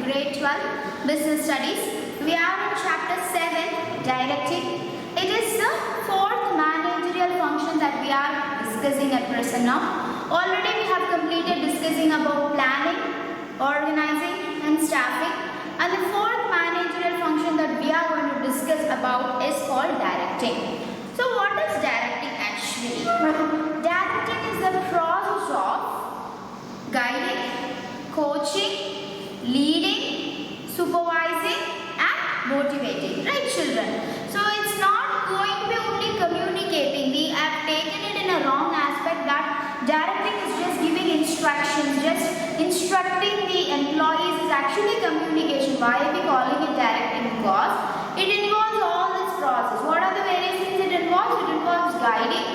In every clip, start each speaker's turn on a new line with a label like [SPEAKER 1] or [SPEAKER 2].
[SPEAKER 1] grade 12 business studies. We are in chapter 7 directing. It is the fourth managerial function that we are discussing at present now. Already we have completed discussing about planning, organizing and staffing, and the fourth managerial function that we are going to discuss about is called directing. So what is directing actually? Directing is the process of guiding, coaching, leading, supervising and motivating, right children? So it's not going to be only communicating. We have taken it in a wrong aspect that directing is just giving instructions, just instructing the employees is actually communication. Why are we calling it directing? Because it involves all this process. What are the various things it involves? It involves guiding,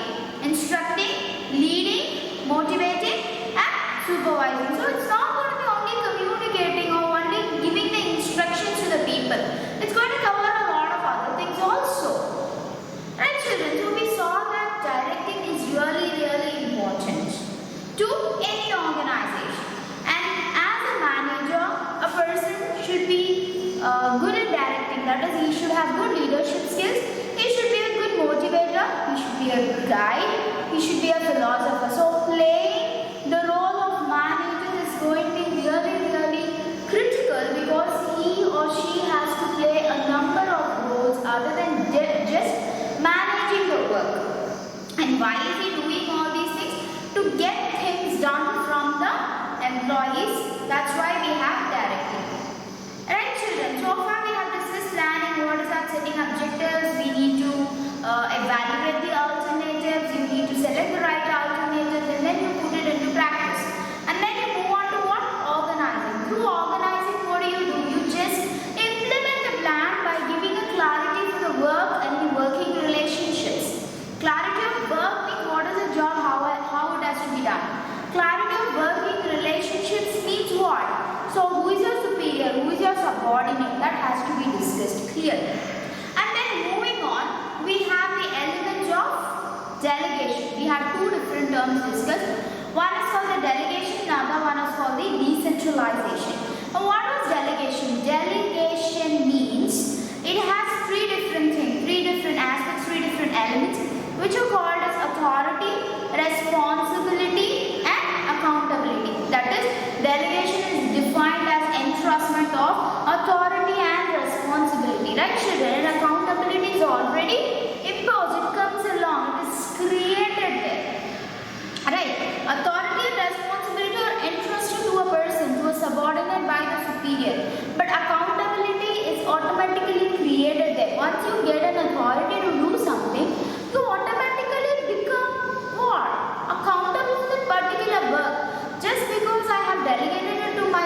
[SPEAKER 1] instructing, leading, motivating and supervising. So it's not going to be only communicating or only giving the instructions to the people. It's going to cover a lot of other things also. Right children, so we saw that directing is really important to any organization. And as a manager, a person should be good at directing. That is, he should have good leadership skills. He should be a good motivator. He should be a good guide. He should be a philosopher. So playing the role of manager is going to be really critical, because he or she has to play a number of roles other than just managing the work. And why is he doing all these things? To get things done from the employees. That's why we have directing. Right children, so far we have discussed planning. What is that? Setting objectives. We need to evaluate the alternatives. You need to select the right alternatives and then you put it into practice. And then you move on to what? Organizing. Through organizing, what do? You just implement the plan by giving a clarity for the work and the working relationships. Clarity of work means what is the job, how it has to be done. Clarity of working relationships means what? So who is your superior, who is your subordinate, that has to be discussed clearly. And then moving on, we have the elements of delegation. We have two different terms discussed. One is called the delegation, another one is called the decentralization. Now what is delegation? Delegation means it has three different things, three different aspects, three different elements, which are called as authority, responsibility and accountability. That is, delegation is defined as entrustment of authority and responsibility. Right children? And accountability is already imposed. It comes along. It is created there. Right? Authority and responsibility are entrusted to a person, to a subordinate by the superior. But accountability is automatically created there. Once you get an authority to do something, you automatically become what? Accountable for that particular work. Just because I have delegated it to my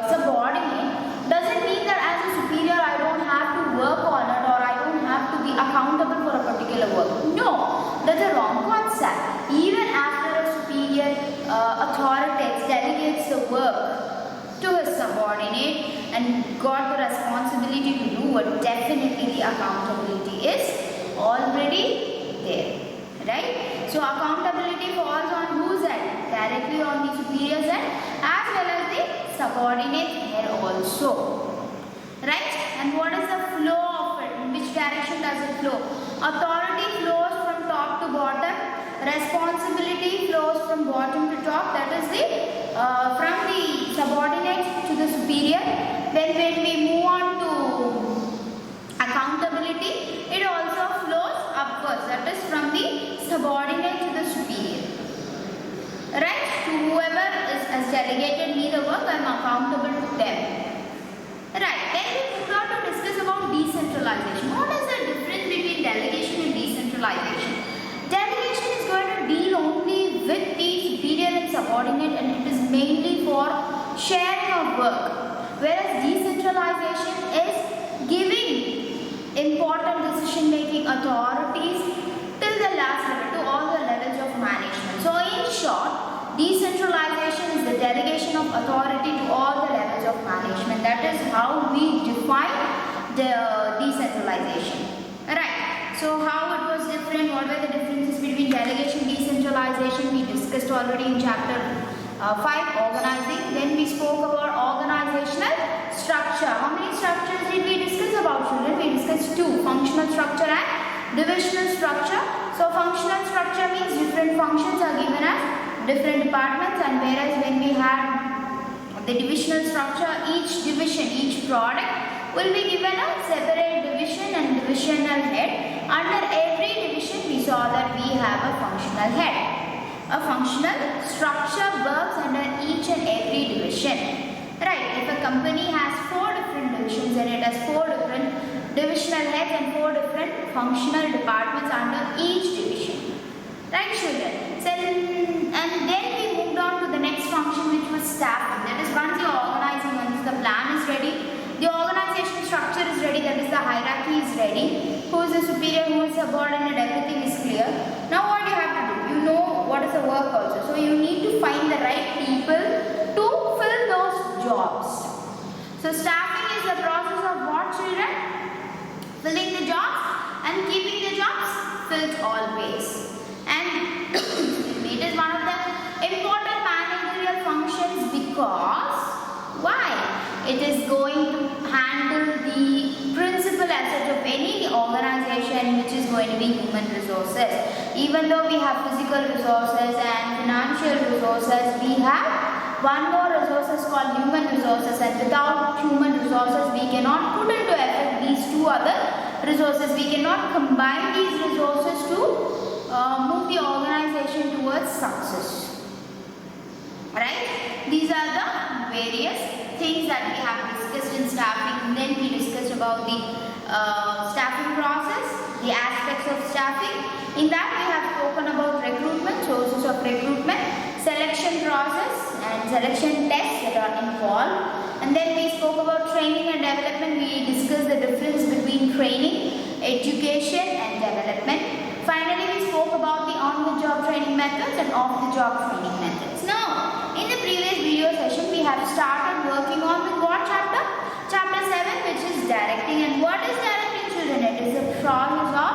[SPEAKER 1] subordinate doesn't mean that as a superior I don't have to work on it or I don't have to be accountable for a particular work. No, that's a wrong concept. Even after a superior authority delegates the work to his subordinate and got the responsibility to do it, definitely the accountability is already there. Right? So accountability falls on whose end? Directly on the superior's end as well as the subordinate here also. Right? And what is the flow of it? In which direction does it flow? Authority flows from top to bottom. Responsibility flows from bottom to top. That is the from the subordinate to the superior. Then when we move on to accountability, it also flows upwards. That is from the subordinate to the superior. Right? To whoever has delegated me the work, I am accountable to them. Right. Then we move on to discuss about decentralization. What is the difference between delegation and decentralization? Delegation is going to deal only with the superior and subordinate, and it is mainly for sharing of work. Whereas decentralization is giving important decision-making authorities till the last level, to all the levels of management. So in short, decentralization is the delegation of authority to all the levels of management. That is how we define the decentralization. Right. So how it was different, what were the differences between delegation, decentralization, we discussed already in chapter 5, organizing. Then we spoke about organizational structure. How many structures did we discuss about, children? We discussed two, functional structure and divisional structure. So functional structure means different functions are given as different departments, and whereas when we had the divisional structure, each division, each product will be given a separate division and divisional head. Under every division we saw that we have a functional head. A functional structure works under each and every division. Right, if a company has 4 different divisions and it has 4 different divisional heads and 4 different functional departments under each division. Right, children? So, and then we moved on to the next function, which was staffing. That is, once you are organizing, once the plan is ready, the organization structure is ready, that is the hierarchy is ready, who is the superior, who is subordinate, everything is clear. Now what do you have to do? You know what is the work also. So you need to find the right people to fill those jobs. So staffing is the process of what, children? Filling the jobs and keeping the jobs filled always. And it is one of the important managerial functions because why? It is going to handle the principal asset of any organization, which is going to be human resources. Even though we have physical resources and financial resources, we have one more resources called human resources, and without human resources we cannot put into effect these two other resources. We cannot combine these resources to move the organization towards success. Right? These are the various things that we have discussed in staffing. Then we discussed about the staffing process, the aspects of staffing. In that we have spoken about recruitment, sources of recruitment, selection process and selection tests that are involved. And then we spoke about training and development. We discussed the difference between training, education and development. Finally, we spoke about the on-the-job training methods and off-the-job training methods. Now, in the previous video session, we have started working on with what chapter? Chapter 7, which is directing. And what is directing, children? It is the process of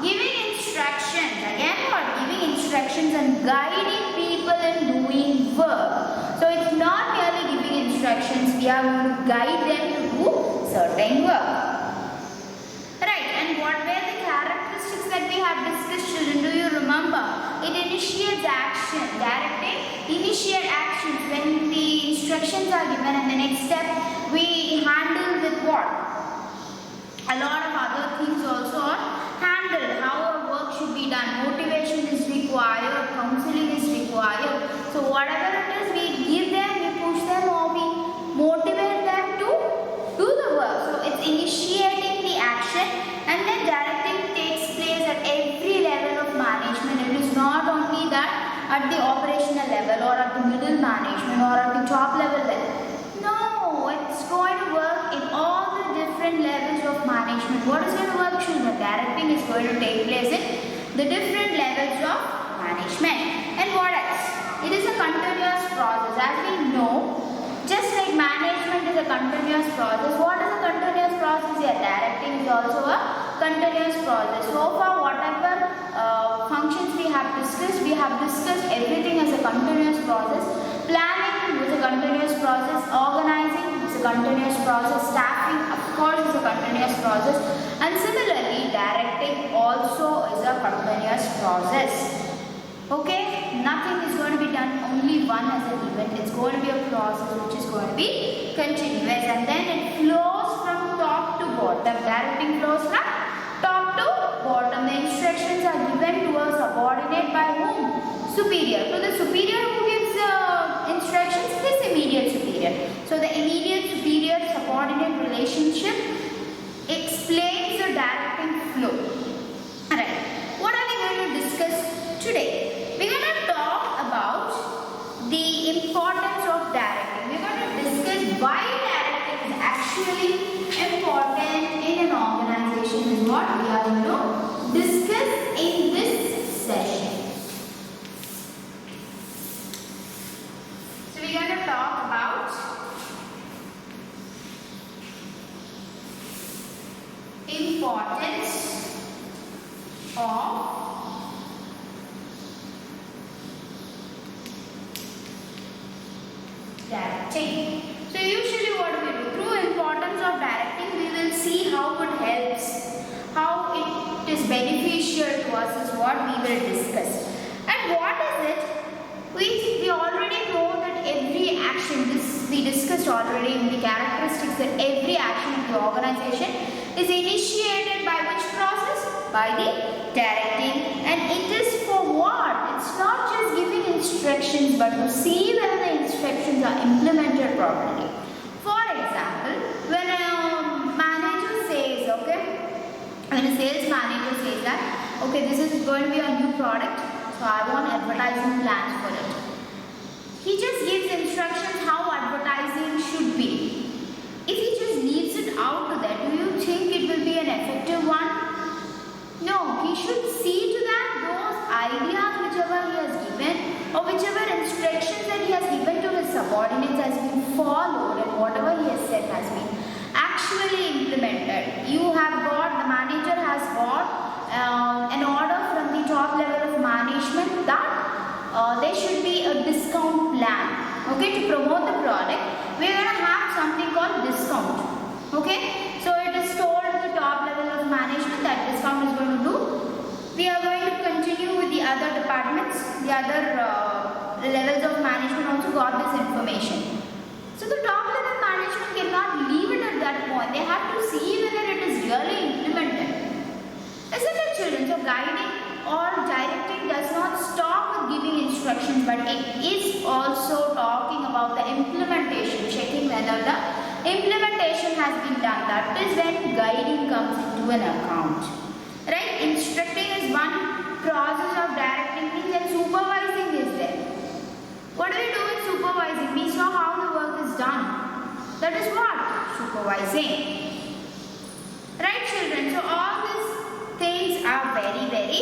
[SPEAKER 1] giving instructions. Again, what? Giving instructions and guiding people in doing work. So, it's not merely giving instructions. We are going to guide them to do certain work. Right, and what were the characteristics that we have discussed, children? Do you remember? It initiates action. Directing, initiate actions when the instructions are given, and the next step we handle with what? A lot of other things also are handled. How our work should be done. Motivation is required, counseling is required. So whatever it is, we give them, we push them, or we motivate them to do the work. So it's initiating the action, and then directing takes place at every level of management. It is not only that at the operational level or at the middle management or at the top level. No, it's going to work in all the different levels of management. What is going to work, children? Directing is going to take place in the different levels of management. And what else? It is a continuous process. As we know, just like management is a continuous process, what is a continuous process? Yeah, directing is also a continuous process. So far, whatever functions we have discussed everything as a continuous process. Planning is a continuous process. Organizing is a continuous process. Staffing, of course, is a continuous process. And similarly, directing also is a continuous process. Okay, nothing is going to be done only one as an event. It's going to be a process which is going to be continuous, and then it flows from top to bottom. Directing flows from top to bottom. The instructions are given to a subordinate by whom? Superior. To the superior who gives instructions, his immediate superior. So the immediate superior subordinate relationship explains the directing flow. Alright, what are we going to discuss today? We're going to talk about the importance of directing. We're going to discuss why directing is actually important in an organization, is what we are going to discuss in this session. So we're going to talk about importance of directing. So usually what we do, through importance discussed already in the characteristics that every action of the organization is initiated by which process? By the directing. And it is for what? It's not just giving instructions but to see whether the instructions are implemented properly. For example, when a manager says, when a sales manager says that, okay, this is going to be a new product, so I want advertising plans for it. He just gives instructions how advertising should be. If he just leaves it out to that, do you think it will be an effective one? No, he should see to that those ideas whichever he has given or whichever instructions that he has given to his subordinates has been followed and whatever he has said has been actually implemented. The manager has got an order from the top level of management that there should be a discount plan, okay, to promote the product. We are going to have something called discount, okay. So it is told to the top level of management that discount is going to do. We are going to continue with the other departments, the other levels of management also got this information. So the top level management cannot leave it at that point. They have to see whether it is really implemented. Isn't it, children? So guiding or directing does not stop with giving instructions, but it is also talking about the implementation, checking whether the implementation has been done. That is when guiding comes into an account. Right? Instructing is one process of directing things and supervising is there. What do we do with supervising? We saw how the work is done. That is what? Supervising. Right, children? So all these things are very, very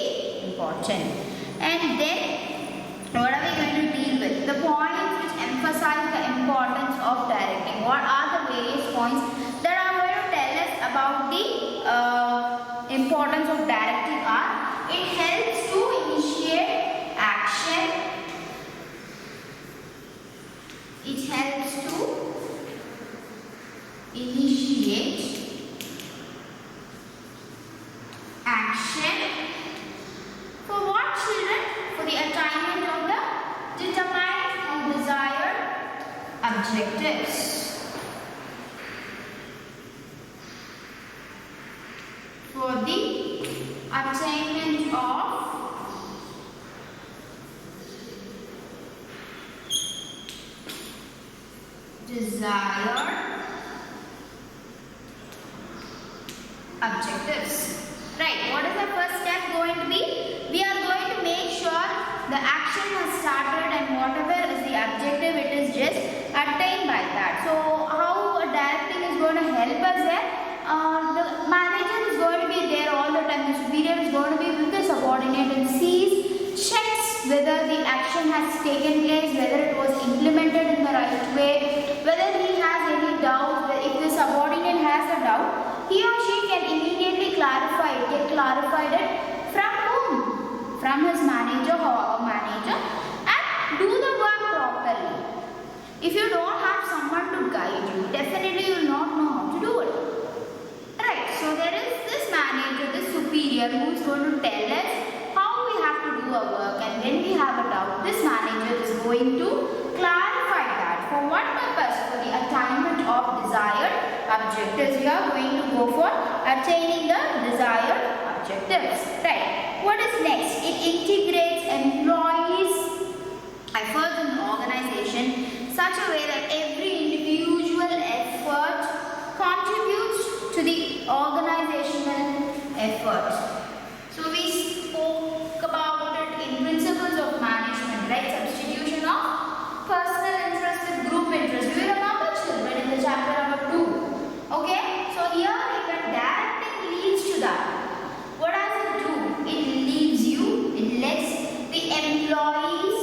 [SPEAKER 1] important. And then what are we going to deal with? The points which emphasize the importance of directing. What are the various points that are going to tell us about the importance of directing are? It helps to initiate action. It helps to initiate action. For what, children? For the attainment of the determined and desired objectives. For the attainment of desired objectives. Right, what is the first step going to be? We are going to make sure the action has started and whatever is the objective, it is just attained by that. So how directing is going to help us there? The manager is going to be there all the time. The superior is going to be with the subordinate and checks whether the action has taken place, whether it was implemented in the right way, whether he has any doubts. If the subordinate has a doubt, he or she can immediately get clarified it from whom? From his manager or manager, and do the work properly. If you don't have someone to guide you, definitely you will not know how to do it. Right, so there is this manager, this superior who is going to tell us how we have to do our work, and when we have a doubt, this manager is going to clarify that. For what purpose? For the attainment of desired objectives. We are going to go for attaining the desired objectives. Right. What is next? It integrates employees' efforts in the organization such a way that every individual effort contributes to the organizational effort. So we spoke about it in principles of management, right? Substitution of personal interest with group interest. Do you remember, children, in the chapter number 2? Okay, so here even directing leads to that. What does it do? It leaves you, it lets the employees,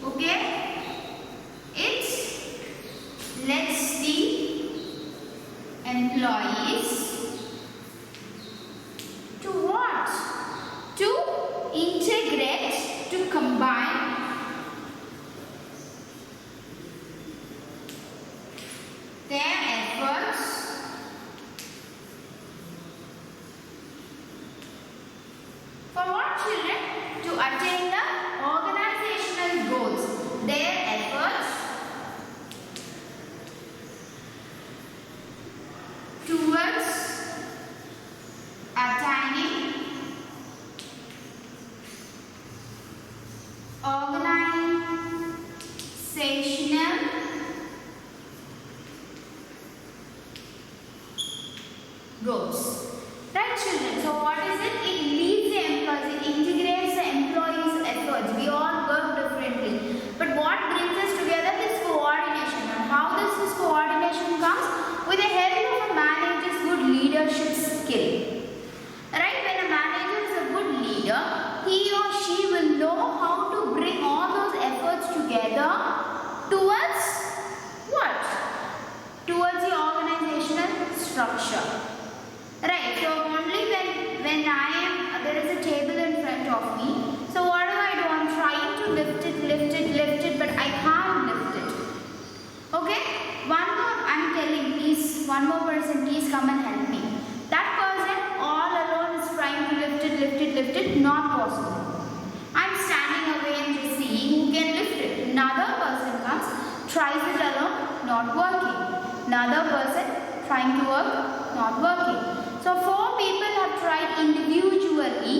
[SPEAKER 1] okay, it lets the employees to what? To integrate, to combine their efforts for what, children? To attain the organizational goals. Their efforts goals. Right, children? So what is it? It leads the employees, it integrates the employees' efforts. We all work differently. But what brings us together is coordination. And how does this coordination comes? With the help of a manager's good leadership skill. Right? When a manager is a good leader, he or she will know how to bring all those efforts together towards what? Towards the organizational structure. Right, so only when there is a table in front of me, so what do? I'm trying to lift it, but I can't lift it. Okay, one more, I'm telling, please, one more person, please come and help me. That person all alone is trying to lift it, not possible. I'm standing away and just seeing who can lift it. Another person comes, tries it alone, not working. Another person trying to work, not working. So 4 people have tried individually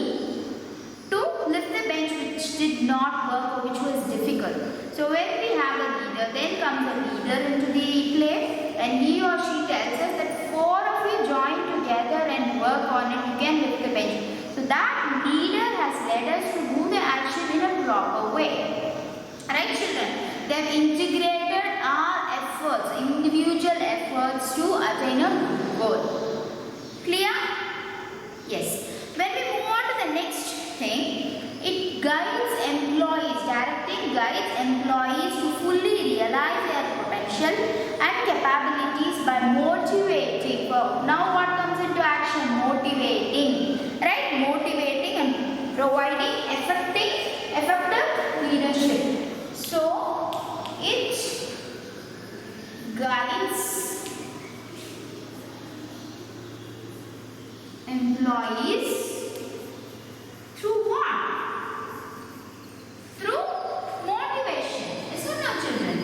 [SPEAKER 1] to lift the bench, which did not work or which was difficult. So when we have a leader, then comes a leader into the play, and he or she tells us that 4 of you join together and work on it, you can lift the bench. So that leader has led us to do the action in a proper way. Right, children? They have integrated our efforts, individual efforts to attain a goal. Clear? Yes. When we move on to the next thing, it guides employees to fully realize their potential and capabilities by motivating. Now what comes into action? Motivating. Right? Motivating and providing effective leadership. So, it guides employees through what? Through motivation. Is it not, children?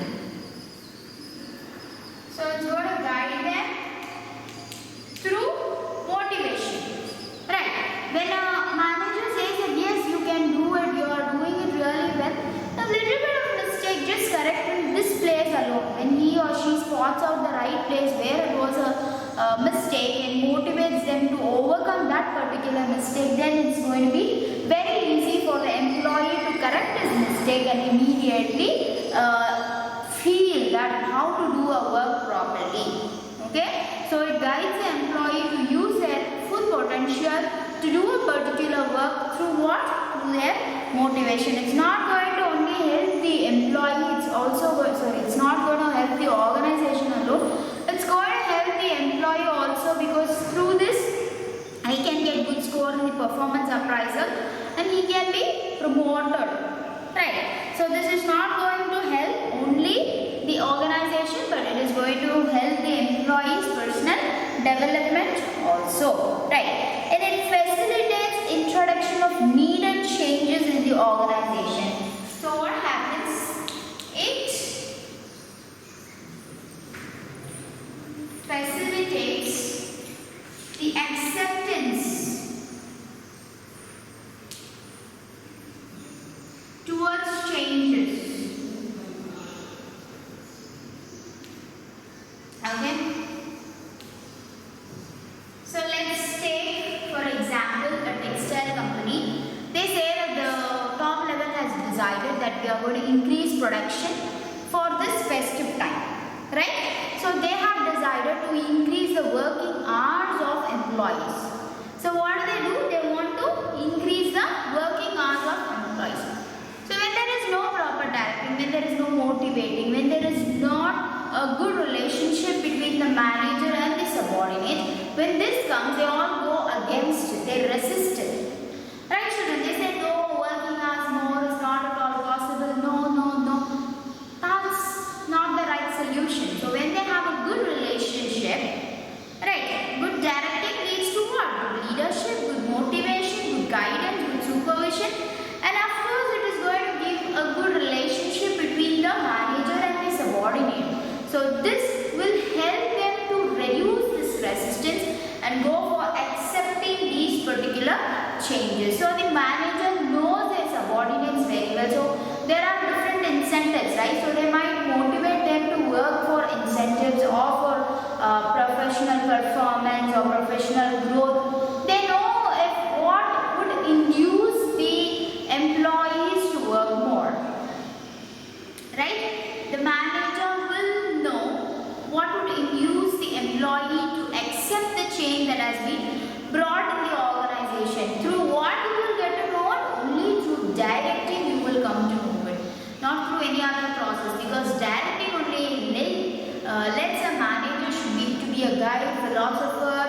[SPEAKER 1] So it's going to guide them through motivation. Right. When a manager says that yes, you can do it, you are doing it really well, a little bit of mistake, just correct in this place alone. When he or she spots out the right place where it was a mistake and motivates them to overcome that particular mistake, then it's going to be very easy for the employee to correct his mistake and immediately feel that how to do a work properly. Okay, so it guides the employee to use their full potential to do a particular work through what? Through their motivation. It's not going to only help the employee, it's not going to help the organization alone. It's going to help the employee also, because through this he can get good score in the performance appraisal and he can be promoted. Right. So this is not going to help only the organization, but it is going to help the employee's personal development also. Right. And it facilitates introduction of needed changes in the organization. So what happens? It facilitates the acceptance towards changes. Okay. So let's take, for example, a textile company. They say that the top level has decided that we are going to increase production for this festive time. Right? So they have decided to increase the working hours of employees. So what do? They want to increase the working hours of employees. So when there is no proper directing, when there is no motivating, when there is not a good relationship between the manager and the subordinate, when this comes, they all go against it, they resist it. Right, children? They say no, working hours more is not at all possible. No. That's not the right solution. So when they have a good relationship, right, good directing leads to what? Good leadership, good motivation, good guidance, good supervision, and of course it is going to give a good relationship between the manager and the subordinate. So this will help them to reduce this resistance and go for accepting these particular changes. So the manager knows their subordinates very well. So there are different incentives, right? So they might motivate them to work for incentives or for professional performance or professional growth. They know if what would induce the employees to work more. Right? The manager will know what would induce the employee to accept the change that has been brought in the organization. Through what you will get to know it? Only through directing you will come to know it. Not through any other process, because directing only lets a manager to be a guide, philosopher,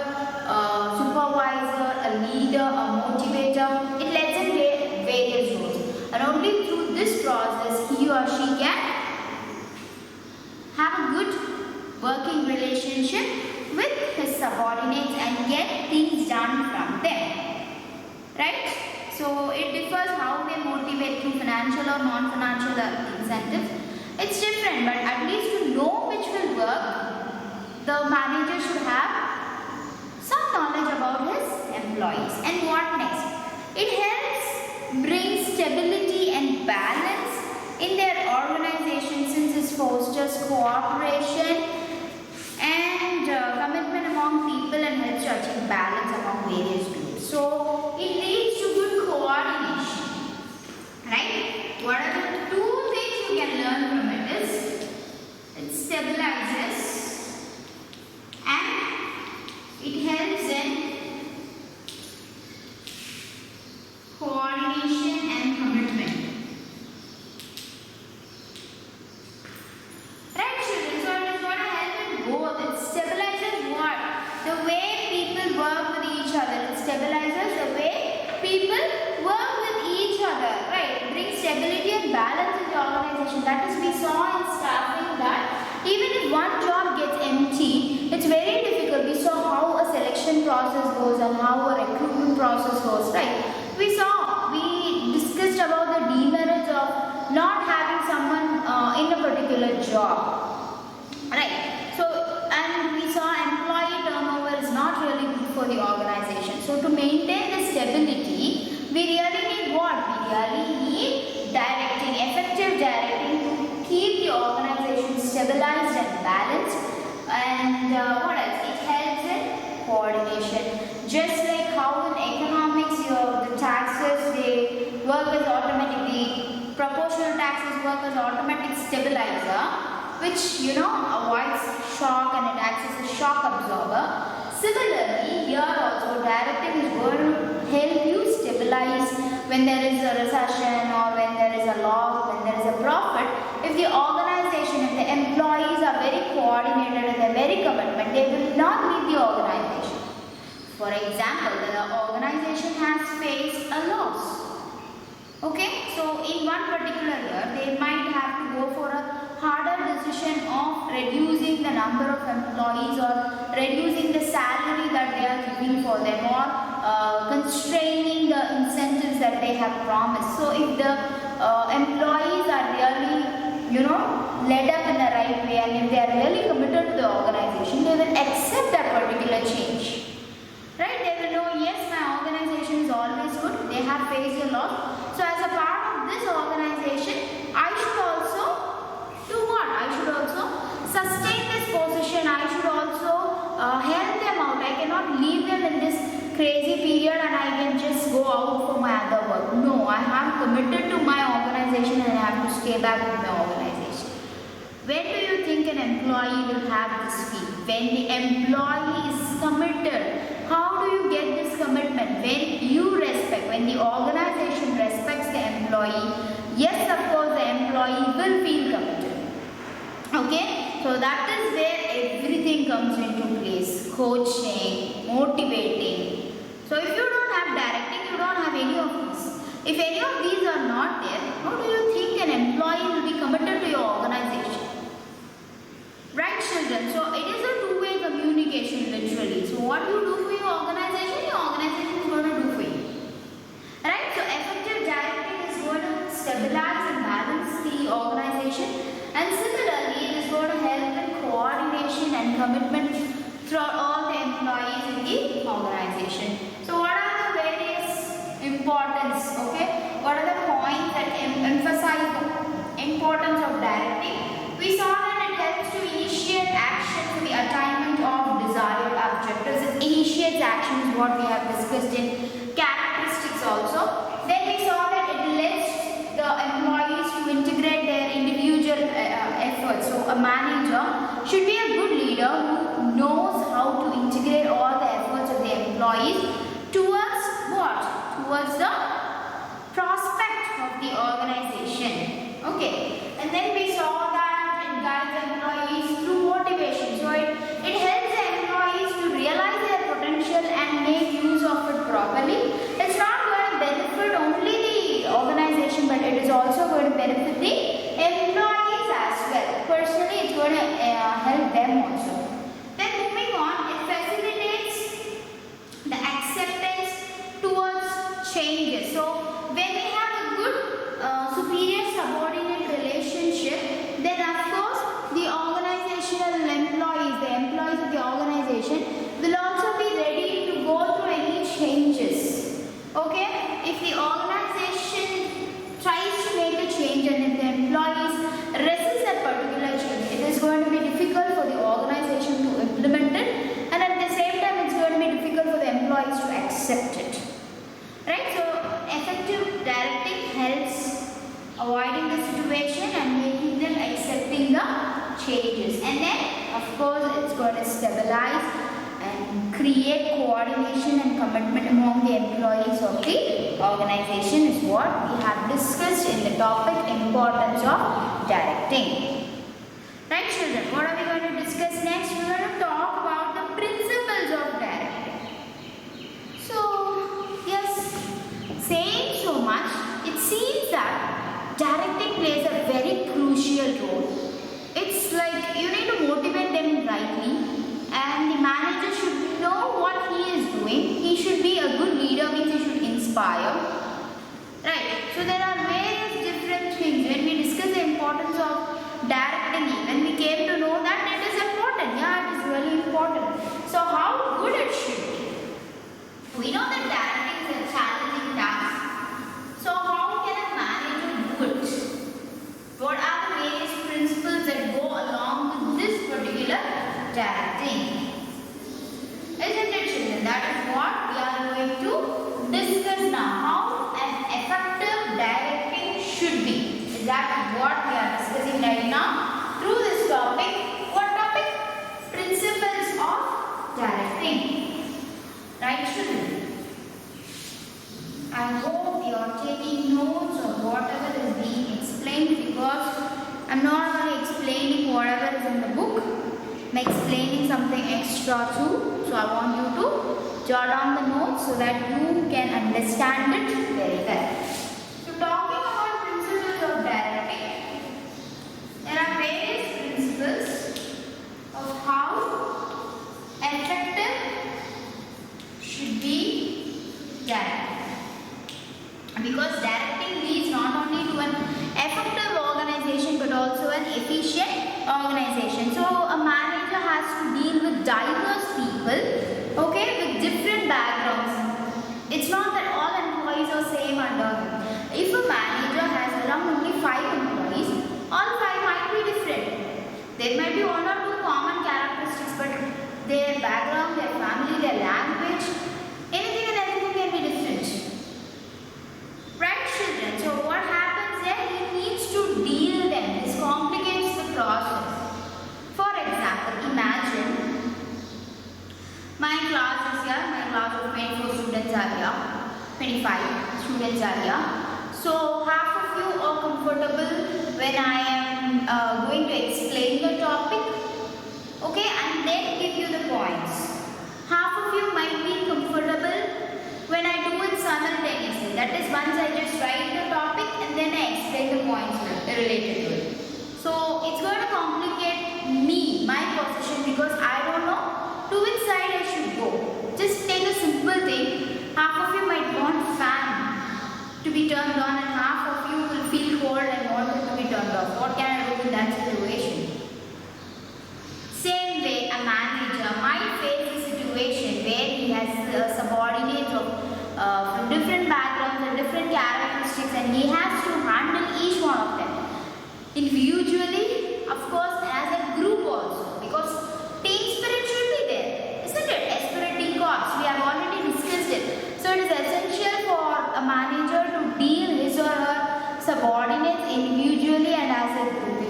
[SPEAKER 1] supervisor, a leader, a motivator. It lets him play various roles, and only through this process he or she can have a good working relationship with his subordinates and get things done from them. Right? So it differs how they motivate through financial or non-financial incentives. It's different, but at least to know which will work, the manager should have some knowledge about his employees. And what next? It helps bring stability and balance in their organization, since it fosters cooperation and commitment among people and helps to achieve balance among various groups. So it leads to good coordination. Right? What are the two things you can learn from it is it stabilizes and it helps in coordination and commitment. Right, children? So it is going to help in both. It stabilizes what? The way people work with each other. It stabilizes the way people work with each other. Right? It brings stability and balance in the organization. That is, we saw in staffing that even if one job gets empty, it's very difficult. We saw how a selection process goes and how a recruitment process goes. Right? We discussed about the demerits of not having someone in a particular job. Right? So, and we saw employee turnover is not really good for the organization. So, to maintain the stability, we really need what? We really need directing, effective directing to keep the organization stabilized and balanced. And what else? It helps in coordination. Just like how in economics, the taxes, they work as automatically, proportional taxes work as automatic stabilizer, which avoids shock and it acts as a shock absorber. Similarly, here also directing is going to help you stabilize when there is a recession or when there is a loss, when there is a profit. If the organization, if the employees are very coordinated and they're very committed, they will not leave the organization. For example, the organization has faced a loss. Okay, so in one particular year, they might have to go for a harder decision of reducing the number of employees or reducing the salary that they are giving for them, or constraining the incentives that they have promised. So if the employees are really, led up in the right way, and if they are really committed to the organization, they will accept that particular change. Right? They will know, yes, my organization is always good. They have faced a loss. So as a part of this organization, I should also do what? I should also sustain this position. I should also help them out. I cannot leave them in this crazy period and I can just go out for my other work. No, I have committed to my organization and I have to stay back with my organization. When do you think an employee will have this feel? When the employee is committed. How do you get this commitment? When you respect, when the organization respects the employee, yes, of course, the employee will feel committed. Okay, so that is where everything comes into place. Coaching, motivating. So if you don't have directing, you don't have any of these. If any of these are not there, how do you think an employee will be committed to your organization? Right, children? So it is a two-way communication, literally. So what you do for your organization is going to do for you. Right? So effective directing is going to stabilize and balance the organization, and similarly it is going to help in coordination and commitment throughout all the employees in the organization. So what are the various importance? Okay, what are the points that emphasize the importance of directing? We saw that it helps to initiate action for the attainment of desired objectives. It what we have discussed in characteristics also. Then we saw that it lets the employees to integrate their individual efforts. So a manager should be a good leader who knows how to integrate all the efforts of the employees towards what? Towards the prospect of the organization. Okay, and then we saw that it guides the employees through motivation. So it helps the employees to realize their potential and make use of it properly. It's not going to benefit only the organization, but it is also going to benefit the employees as well. Personally, it's going to help them also. Then moving on, it facilitates the acceptance towards changes. So when we have a good superior subordinate relationship, then of course the organizational employees, the employees of the organization will also be ready to go through any changes. Okay, if the organization tries to make a change and if the employees resist that particular change, it is going to be difficult for the organization to implement it, and at the same time it's going to be difficult for the employees to accept it. Right, so effective directing helps avoiding the situation and making them accepting the changes, and then of course it's going to stabilize and create coordination and commitment among the employees of the organization is what we have discussed in the topic importance of directing. Right children, what are we going to discuss next? We are going to talk about the principles of directing. So yes, saying so much, it seems that directing plays a very crucial role. It's like you need to motivate them rightly, and the manager should know what he is doing. He should be a good leader, means he should inspire. Right, so there are various different things. When we discuss the importance of directing, even we came to know that it is important. Yeah, it is really important. So how good it should be. We know that directing is a challenging task. So how can a manager do it? What are the various principles that go along with this particular directing? Isn't it children? That is what we are going to discuss now. How an effective directing should be. That is what we are discussing right now through this topic. What topic? Principles of directing. Right children? I hope you are taking notes of whatever is being explained, because I am not only explaining whatever is in the book, I am explaining something extra too. So I want you to jot down the notes so that you can understand it very well. So talking about principles of directing, there are various principles of how effective should be directed. Because directing leads not only to an effective organization but also an efficient organization. So a manager has to deal with diverse people, okay, with different backgrounds. It's not that all employees are same under him. If a manager has around only 5 employees, all 5 might be different. There might be 1 or 2 common characteristics, but their background, their family, their language, anything and everything can be different. Right children, so what happens there? He needs to deal them. This complicates the process. For example, imagine my class is here, my class of 24 students are here, 25 students are here. So half of you are comfortable when I am going to explain the topic, okay, and then give you the points. Half of you might be comfortable when I do it simultaneously. That is, once I just write the topic and then I explain the points related to it. So it's going to complicate me, my position, because I don't know to which side I should go. Just take a simple thing. Half of you might want fan to be turned on and half of you will feel cold and want it to be turned off. What can I do in that situation? Same way, a manager might face a situation where he has subordinates from different backgrounds and different characteristics, and he has to handle each one of them individually, of course, as a group also, because team spirit should be there, isn't it? Esprit de corps, we have already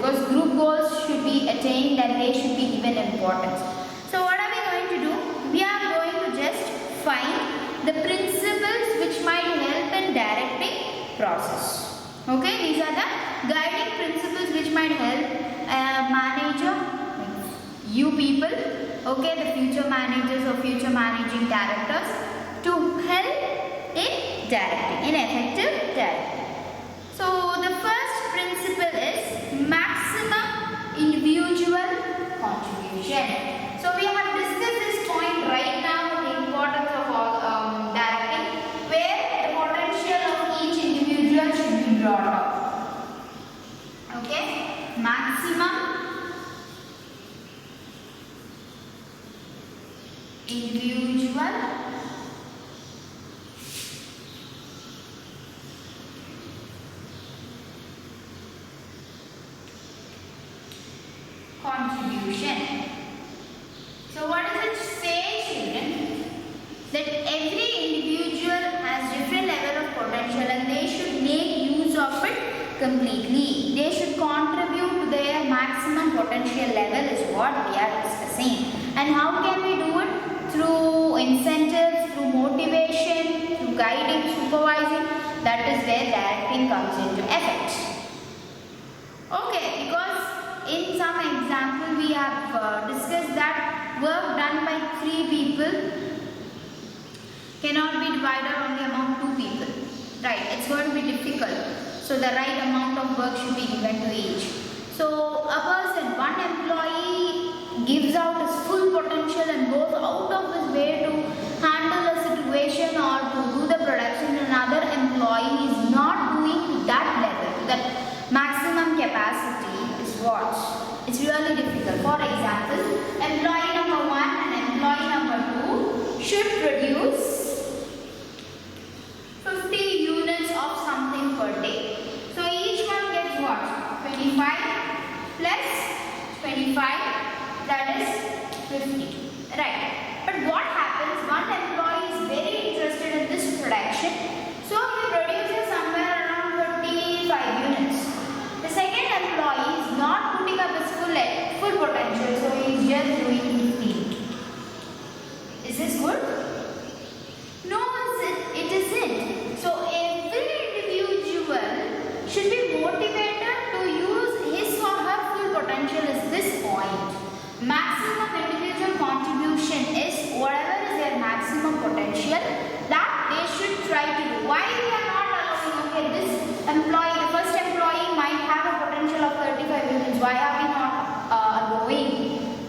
[SPEAKER 1] because group goals should be attained and they should be given importance. So what are we going to do? We are going to just find the principles which might help in directing process. Okay, these are the guiding principles which might help a manager, you people, okay, the future managers or future managing directors, to help in directing, in effective directing. So the first principle is maximum individual contribution. So we have discussed this point right now, the importance of directing, where the potential of each individual should be brought up. Okay, maximum individual contribution. So what does it say, children? That every individual has different level of potential and they should make use of it completely. They should contribute to their maximum potential level is what we are discussing. And how can we do it? Through incentives, through motivation, through guiding, supervising. That is where directing comes into effect. Okay, because in some example we have discussed that work done by 3 people cannot be divided only among 2 people. Right, it's going to be difficult. So the right amount of work should be given to each. So a person, one employee gives out his full potential and goes out of his way to handle a situation or to do the production, and another employee is not doing to that level, to that maximum capacity, is what? It's really difficult. For example, employee number 1 and employee number 2 should produce 50 units of something per day. So each one gets what? 25 plus 25, that is 50. Right. But what happens? One employee is very interested in this production, so he produces somewhere around 35 units. The second employee is not putting up his full potential, so he is just doing 15. Is this good? No, it isn't. So every individual should be motivated to use his or her full potential is this point. Maximum individual contribution is whatever is their maximum potential that they should try to do. Why we are not allowing, okay, this employee, the first employee might have a potential of 35 units. Why are we not allowing?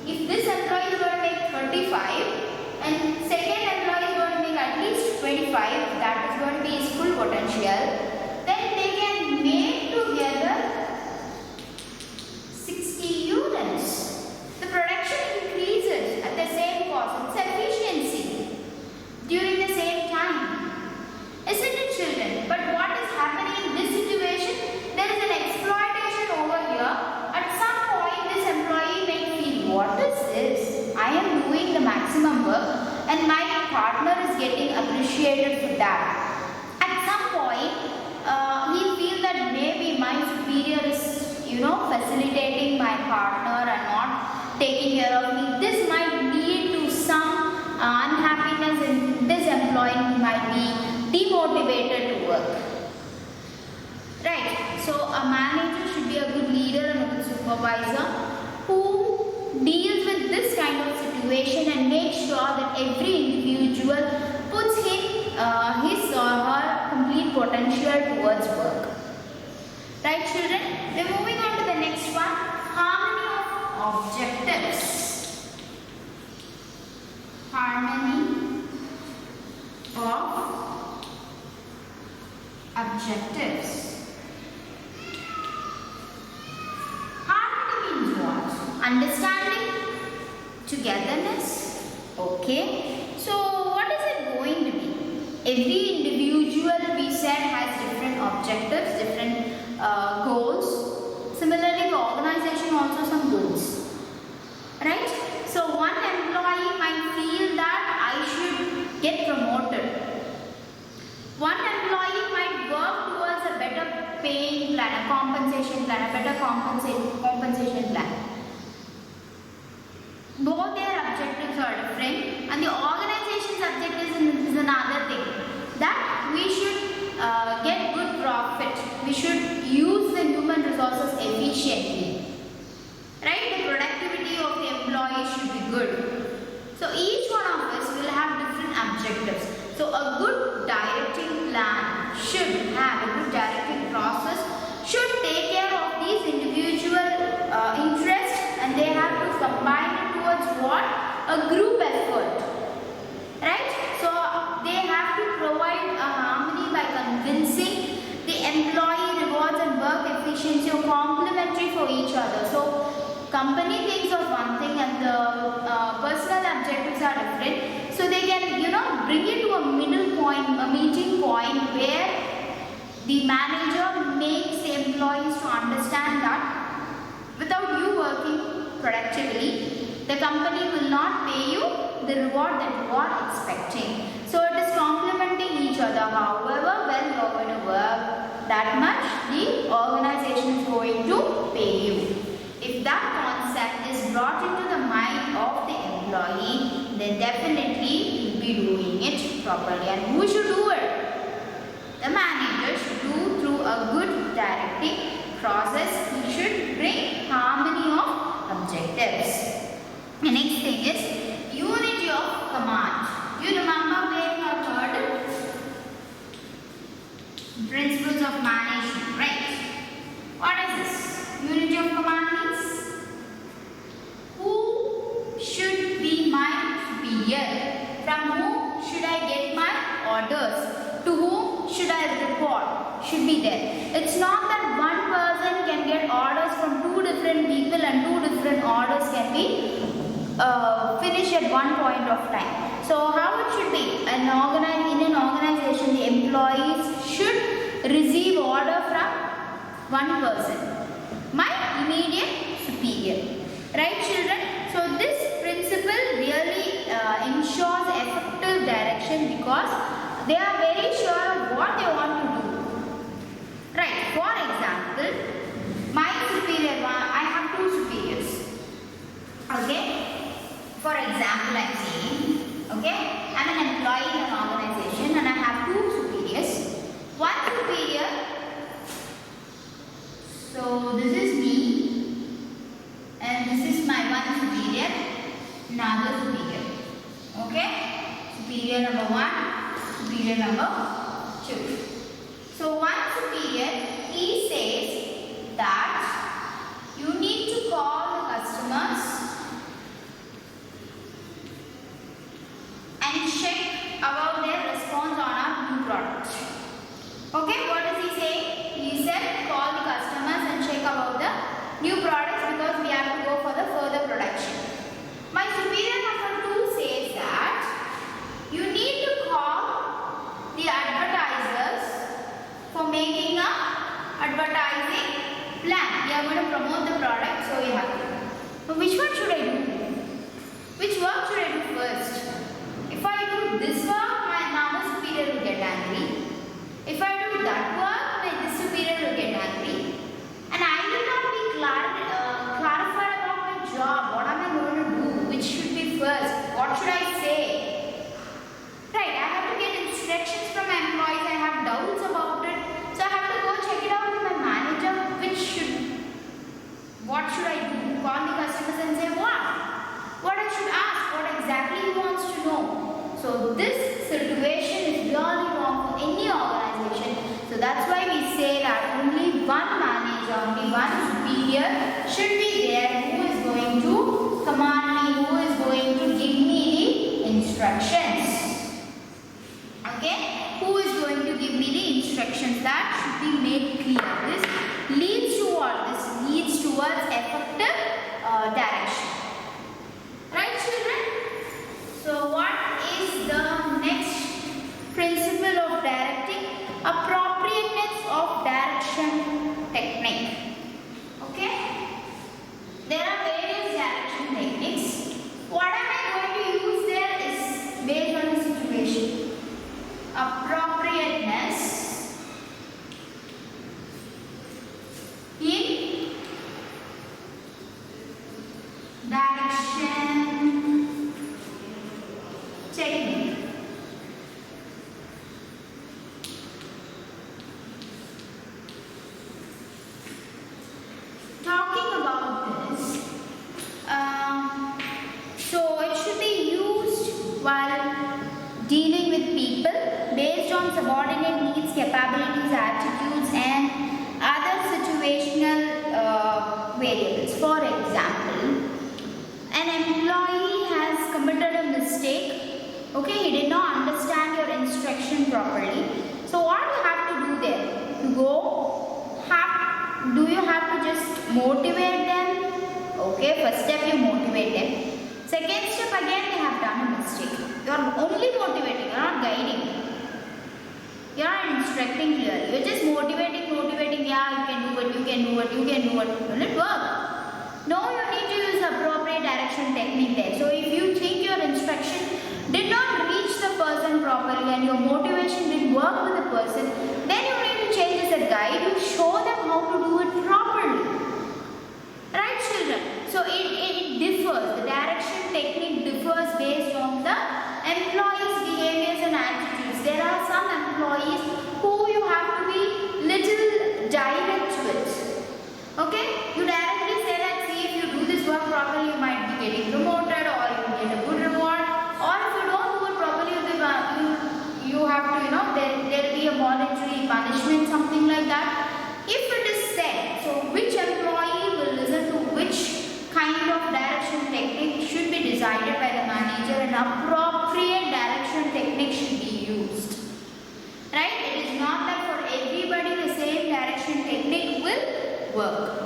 [SPEAKER 1] If this employee is going to make 35 and second employee is going to make at least 25, that is going to be his full potential, then they can make together 60 units. The production increases at the same cost. It's efficiency during the same time. Isn't it, children? But what is happening in this situation? There is an exploitation over here. At some point, this employee may feel, what is this? I am doing the maximum work and my partner is getting appreciated for that. At some point, he feels that maybe my superior is, facilitating my partner and not taking care of me. This might lead to some unhappiness in this employee who might be demotivated to work. Right. So a manager should be a good leader and a good supervisor who deals with this kind of situation and makes sure that every individual puts his or her complete potential towards work. Right, children? We're moving on to the next one. Harmony of objectives. Harmony of objectives. Harmony means what? Understanding, togetherness. Okay. So what is it going to be? Every individual, we said, has different objectives, different goals. Similarly, the organization also some goals. Right? So one employee might feel that I should get promoted. One employee might work towards a better paying plan, a compensation plan, a better compensation different, and the organization's objective is another thing. That we should get good profit. We should use the human resources efficiently. Right? The productivity of the employee should be good. So each one of us will have different objectives. So a good directing plan should have a good directing process, should take care of these individual interests, and they have to combine it towards what? A group effort. Right? So they have to provide a harmony by convincing the employee rewards and work efficiency are complementary for each other. So company thinks of one thing and the personal objectives are different. So they can, bring it to a middle point, a meeting point where the manager makes the employees to understand that without you working productively, the company will not pay you the reward that you are expecting. So it is complementing each other. However well you are going to work, that much the organization is going to pay you. If that concept is brought into the mind of the employee, then definitely he will be doing it properly. And who should do it? The manager should do through a good directing process. He should bring harmony of objectives. The next thing is unity of command. You remember where you have heard principles of management, right? What is this? Unity of command means who should be my superior? From whom should I get my orders? To whom should I report? Should be there. It's not that one person can get orders from two different people and two different orders can be finished at one point of time. So how it should be? In an organization, the employees should receive order from one person, my immediate superior. Right, children? So this principle really ensures effective direction because they are very sure of what they want to do. Right, for example, my superior, I have two superiors. Okay? For example, I am saying, okay, I am an employee in an organization and I have two superiors. One superior, so this is me and this is my one superior, another superior. Okay? Superior number 1, superior number 2. So one superior, he says that you need to call the customers and check about their response on our new product. Okay, what is he saying? He said call the customers and check about the new products because we have to go for the further production. My superior number 2 says that you need to call the advertisers for making a advertising plan. We are going to promote the product, so we have to. So which one should I do? Which work should I do first? If I do this work, my another superior will get angry. If I do that work, my this superior will get angry. And I will not be clarified about my job. What am I going to do? Which should be first? What should I say? Right, I have to get instructions from my employees. I have doubts about it. So I have to go check it out with my manager. What should I do? Call the customers and say what? What I should ask? What exactly he wants to know? So this situation is really wrong for any organization. So that's why we say that only one manager, only one superior should be there who is going to command me, who is going to give me the instructions. Okay? Who is going to give me the instructions? That should be made clear. This leads to what? This leads towards effective direction. Right, children? So what is the next principle of directing? Appropriateness of direction technique. Okay? There are various direction techniques. What am I going to use there is on subordinate needs, capabilities, attitudes, and other situational variables. For example, an employee has committed a mistake. Okay, he did not understand your instruction properly. So what do you have to do there? Do you have to just motivate them? Okay, first step you motivate them. Second step, again they have done a mistake. You are only motivating, you are not guiding. You are not instructing clearly. You are just motivating. Yeah, you can do it. Will it work? No, you need to use appropriate direction technique there. So if you think your instruction did not reach the person properly and your motivation didn't work with the person, then you need to change as a guide. You show them how to do it properly. Right, children? So it differs. The direction technique differs based on the employee's behaviors and attitudes. There are some employees who you have to be little direct with. Okay? You directly say that, see, if you do this work properly, you might be getting promoted or you will get a good reward. Or if you don't do it properly, you have to, there will be a monetary punishment, something like that. If it is said, so which employee will listen to which kind of direction technique should be decided by the manager, and appropriate direction technique should be used. Right? It is not that for everybody the same direction technique will work.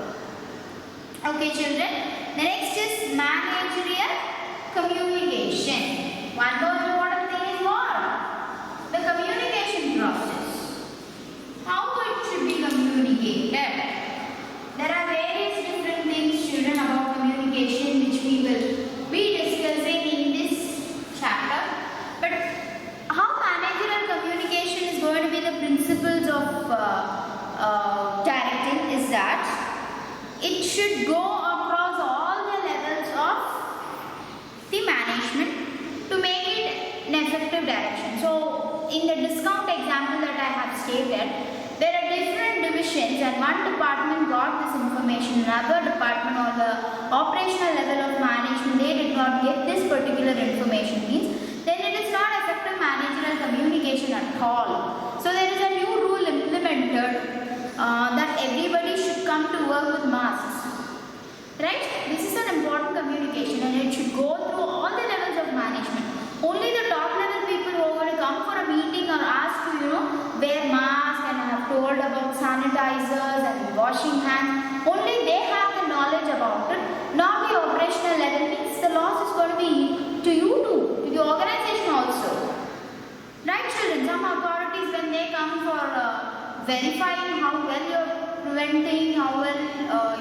[SPEAKER 1] Okay, children. The next is managerial communication. One more important thing is what? The communication process. How it should be communicated. There are various different things, children, about communication which we will be discussing in this chapter. But how managerial communication is going to be the principles of directing is that it should go across all the levels of the management to make it an effective direction. So, in the discount example that I have stated, there are different divisions and one department got this information, another department or the operational level of management, they did not get this particular information, means then it is not effective managerial communication at all. So, there is a new rule implemented that everybody should come to work with masks. Right? This is an important communication and it should go through all the levels of management. Only the top level people who are going to come for a meeting are asked to, wear masks and have told about sanitizers and washing hands. Only they have the knowledge about it. Not the operational level, means the loss is going to be to you too, to the organization also. Right, children? Some authorities, when they come for verifying how well you're preventing, how well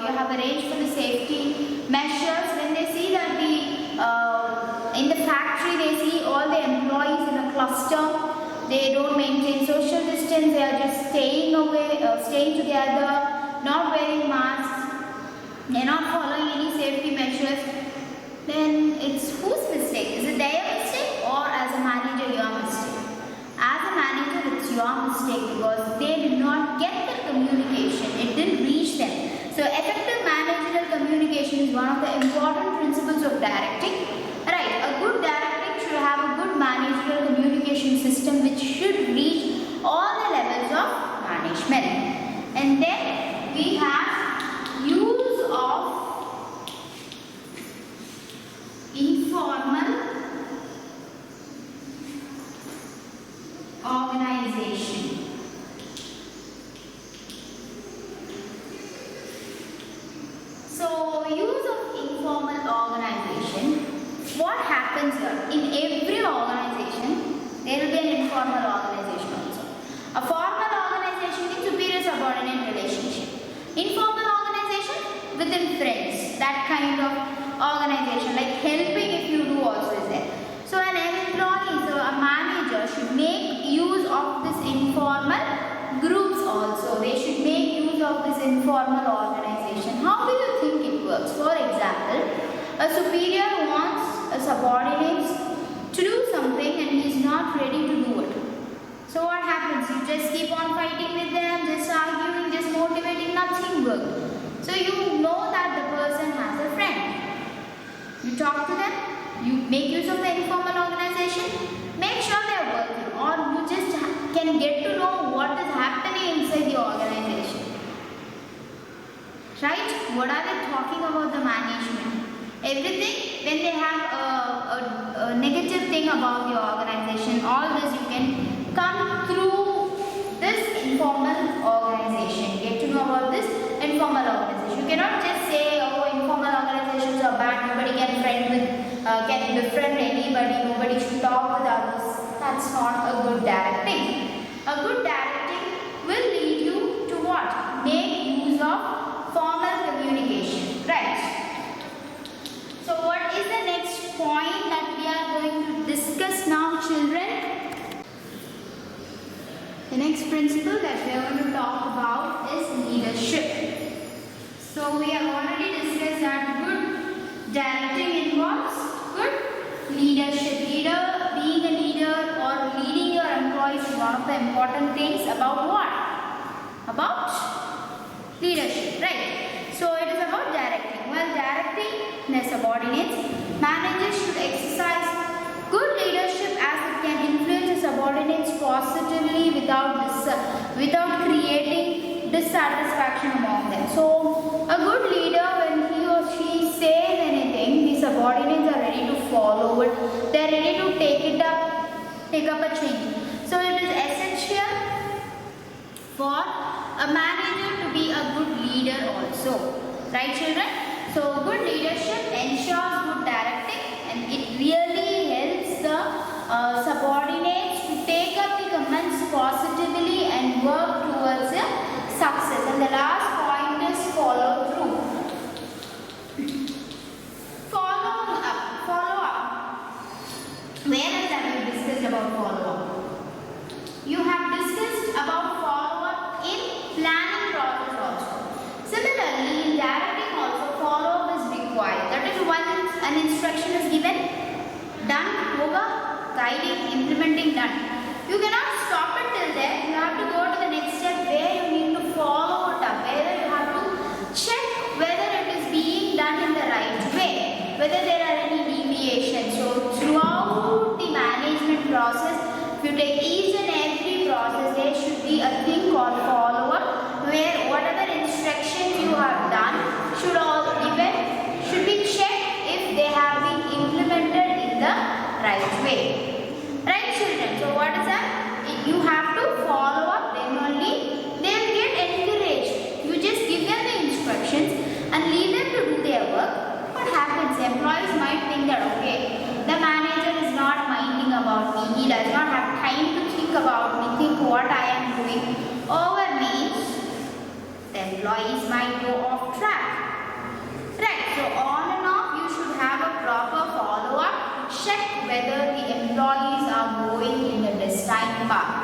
[SPEAKER 1] you have arranged for the safety measures, when they see that in the factory they see all the employees in a cluster, they don't maintain social distance, they are just staying away, staying together, not wearing masks, they're not following any safety measures, then it's whose mistake? Is it their mistake or as a manager your mistake? As a manager, it's your mistake because they did not get the communication. It didn't reach them. So, effective managerial communication is one of the important principles of directing. Right, a good directing should have a good managerial communication system which should reach all the levels of management. And then we have use of informal organization. So, use of informal organization, what happens here? In every organization, there will be an informal organization also. A formal organization means superior-subordinate relationship. Informal organization within friends, that kind of organization, like helping if you do also is there. So, an employee, so a manager should make use of this informal groups also. They should make use of this informal organization. How do you think it works? For example, a superior wants a subordinate to do something and he is not ready to do it. So what happens? You just keep on fighting with them, just arguing, just motivating, nothing works. So you know that the person has a friend. You talk to them, you make use of the informal organization, make sure they are working, or you just can right? What are they talking about the management? Everything when they have a negative thing about your organization, all this you can come through this informal organization. Get to know about this informal organization. You cannot just say, oh, informal organizations are bad, nobody can befriend anybody, nobody should talk with others. That's not a good directing. A good directing will lead you to what? Make use of formal communication, right? So what is the next point that we are going to discuss now, children? The next principle that we are going to talk about is leadership. So we have already discussed that good directing involves good leadership. Being a leader or leading your employees is one of the important things about what? About leadership, right? So it is about directing. While directing their subordinates, managers should exercise good leadership as it can influence the subordinates positively without creating dissatisfaction among them. So a good leader, when he or she says anything, the subordinates are ready to follow it. They are ready to take up a change. So it is essential for a manager to be a good leader also. Right, children? So good leadership ensures good directing, and it really helps the subordinates to take up the commands positively and work towards a success. And the last point is follow through. Follow up. Where else have you discussed about follow up? You have discussed about follow up in planning process also. Similarly, in directing also follow up is required. That is, once an instruction is given, done, over, guiding, implementing, done. You cannot stop it till there. You have to go to the next step where you need to follow it up, where you have to check whether it is being done in the right way, whether there are any deviations. So throughout the management process, if you take each and every process, there should be a thing called follow up, where whatever instructions you have done should be checked if they have been implemented in the right way. Right, children? So what is that? You have to follow up, then only they will get encouraged. You just give them the instructions and leave them to do their work. What happens? Employees might think that, okay, the manager is not minding about me. He does not have time to think about me, think what I am doing. Over means the employees might go off track. Right, so on and off you should have a proper follow-up to check whether the employees are going in the destined path.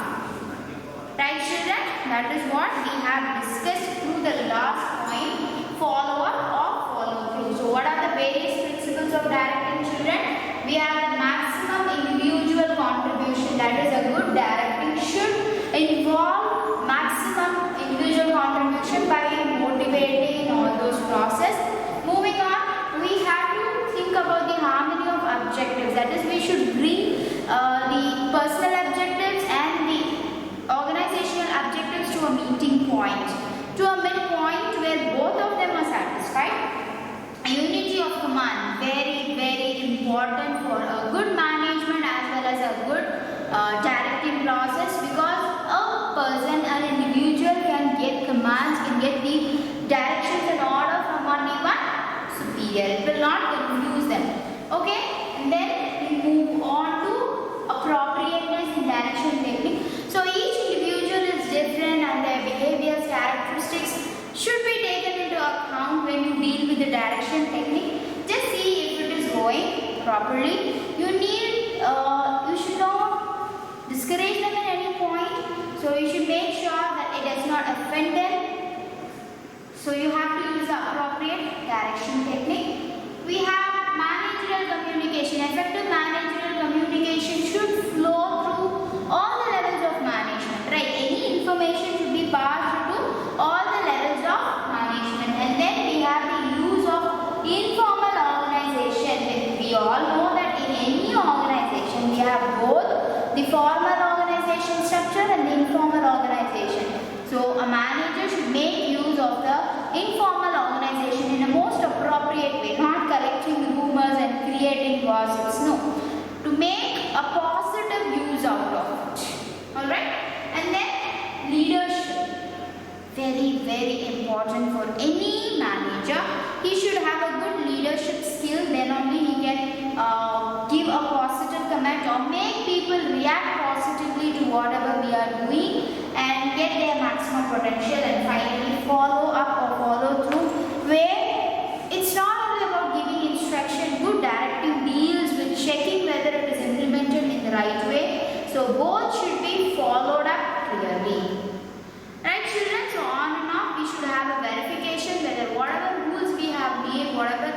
[SPEAKER 1] Right, children? That is what we have discussed through the last point, follow-up or follow-through. So what are the various principles of directing, children? We have maximum individual contribution. That is, a good directing should involve maximum individual contribution by motivating all those process. Moving on, we have to think about the harmony of objectives. That is, we should bring the personal objectives and the organizational objectives to a meeting point, to a midpoint where both of them are satisfied. Unity of command, very, very important for a good management as well as a good directing process, because a person, an individual can get commands, can get the directions and order from only one superior. It will not confuse them. Okay, and then we move on to appropriateness in direction technique. So each individual is different and their behaviors, characteristics should be taken into account when you deal with the direction technique. Just see if it is going properly. You should not discourage them at any point. So you should make sure that it does not offend them. So you have to use the appropriate direction technique. We have managerial communication. Effective managerial communication should flow through all the levels of management. Right? Any information should be passed to all the levels of management. And then we have the use of informal organization. We all know that in any organization we have both the formal organization structure and the informal organization. So a manager should make use of the informal to make a positive use out of it. Alright? And then leadership. Very, very important for any manager. He should have a good leadership skill, then only he can give a positive comment or make people react positively to whatever we are doing and get their maximum potential, and finally follow up or follow through, where it's not only about giving instruction. Good directive deals with checking whether it is implemented in the right way. So both should be followed up clearly. Right, children? So on and off we should have a verification whether whatever rules we have made, whatever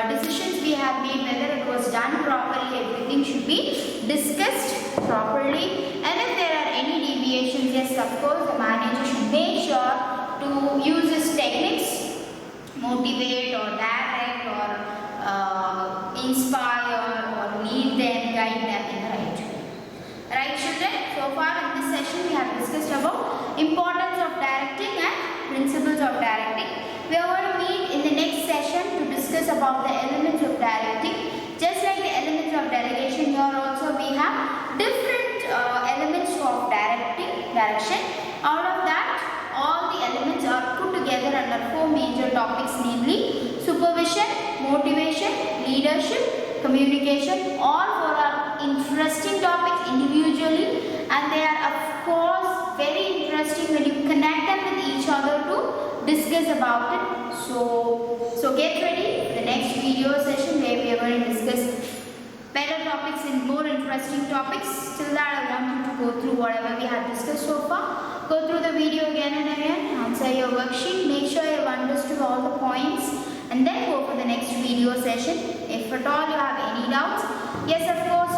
[SPEAKER 1] decisions we have made, whether it was done properly, everything should be discussed properly. And if there are any deviations, yes, of course, the manager should make sure to use his techniques, motivate or direct or inspire or lead them, guide them in the right way. Right, children? So far in this session we have discussed about importance of directing and principles of directing. We are going to meet in the next session to discuss about the elements of directing. Just like the elements of delegation, here also we have different elements of direction. Out of that, all the elements are put together under 4 major topics, namely supervision, motivation, leadership, communication. All 4 are interesting topics individually, and they are of course very interesting when you connect them with each other to discuss about it. So get ready for the next video session where we are going to discuss better topics and more interesting topics. Till that, I want you to go through whatever we have discussed so far. Go through the video again and again, answer your worksheet, make sure you have understood all the points, and then go for the next video session. If at all you have any doubts, yes, of course,